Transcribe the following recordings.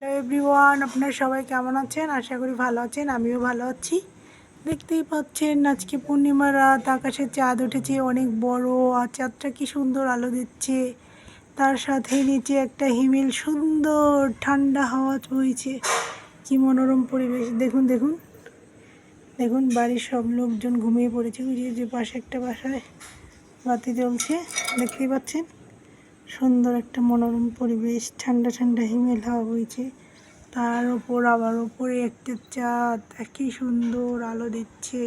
Hello everyone, আপনারা সবাই কেমন আছেন? আশা করি ভালো আছেন। আমিও ভালো আছি। দেখতেই পাচ্ছেন আজকে পূর্ণিমা রাত, আকাশে চাঁদ উঠেছে অনেক বড়, আর চাঁদটা কি সুন্দর আলো দিচ্ছে। তার সাথে নিচে একটা হিমেল, সুন্দর ঠান্ডা হাওয়া বইছে। কি মনোরম পরিবেশ! দেখুন দেখুন দেখুন, বাড়ির সব লোকজন ঘুমিয়ে পড়েছে। ওই যে পাশে একটা বাসায় বাতি জ্বলছে, দেখতেই পাচ্ছেন। সুন্দর একটা মনোরম পরিবেশ, ঠান্ডা ঠান্ডা হিমেল হাওয়া বইছে। তার ওপর আবার ওপরে একটা চাঁদ, একই সুন্দর আলো দিচ্ছে।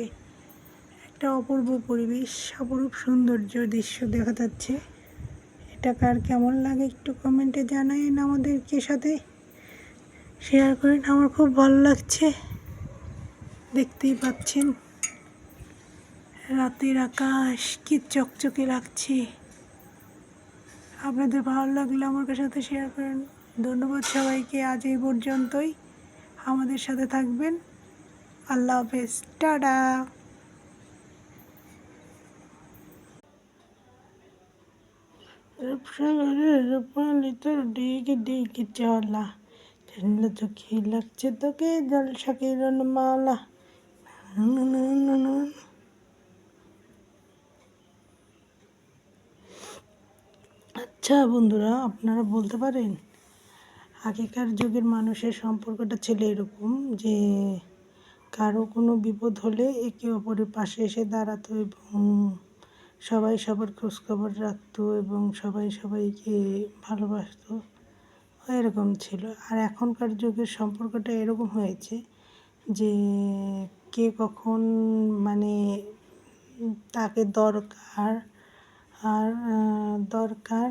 একটা অপূর্ব পরিবেশ, অপরূপ সৌন্দর্য দৃশ্য দেখা যাচ্ছে। এটা কার কেমন লাগে একটু কমেন্টে জানাবেন, আমাদেরকে সাথে শেয়ার করেন। আমার খুব ভালো লাগছে। দেখতেই পাচ্ছেন রাতের আকাশ কি চকচকে লাগছে। আপনাদের ভালো লাগলে আমার সাথে শেয়ার করেন। ধন্যবাদ সবাইকে। আজ এই পর্যন্তই। আমাদের সাথে থাকবেন। আল্লাহ হাফেজ, টাটা। রূপসাগরের রূপালি তোর ডিগে ডিগে চলা, ঠান্ডা চোখে লাগছে তোকে জলসা কিরণ মালা। আচ্ছা বন্ধুরা, আপনারা বলতে পারেন আগেকার যুগের মানুষের সম্পর্কটা ছিল এরকম যে কারো কোনো বিপদ হলে একে অপরের পাশে এসে দাঁড়াতো এবং সবাই সবার খোঁজখবর রাখতো এবং সবাই সবাইকে ভালোবাসতো, এরকম ছিল। আর এখনকার যুগের সম্পর্কটা এরকম হয়েছে যে কে কখন মানে তাকে দরকার, আর দরকার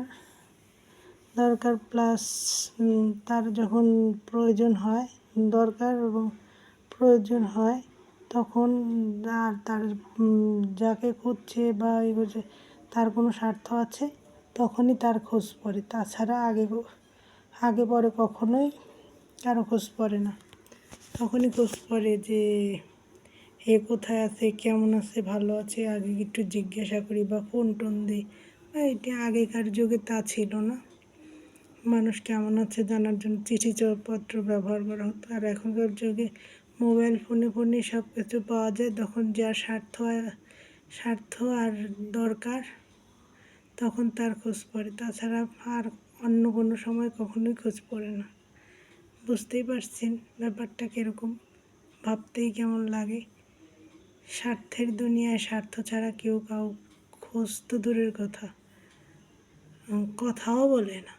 দরকার প্লাস তার যখন প্রয়োজন হয়, দরকার এবং প্রয়োজন হয় তখন আর তার যাকে খুঁজছে বা এগোচ্ছে তার কোনো স্বার্থ আছে তখনই তার খোঁজ পড়ে। তাছাড়া আগে পরে কখনোই কারো খোঁজ পড়ে না। তখনই খোঁজ পড়ে যে এ কোথায় আছে, কেমন আছে, ভালো আছে, আগে একটু জিজ্ঞাসা করি বা ফোন টোন দিই। এটা আগেকার যুগে তা ছিল না। মানুষ কেমন আছে জানার জন্য চিঠিপত্র ব্যবহার করা হতো। আর এখনকার যুগে মোবাইল ফোনে সব কিছু পাওয়া যায়। তখন যার স্বার্থ আর দরকার তখন তার খোঁজ পড়ে। তাছাড়া আর অন্য কোনো সময় কখনোই খোঁজ পড়ে না। বুঝতেই পারছেন ব্যাপারটা কীরকম, ভাবতেই কেমন লাগে। স্বার্থের দুনিয়ায় স্বার্থ ছাড়া কেউ খোঁজ তো দূরের কথা, কথাও বলে না।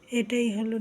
এটাই হলো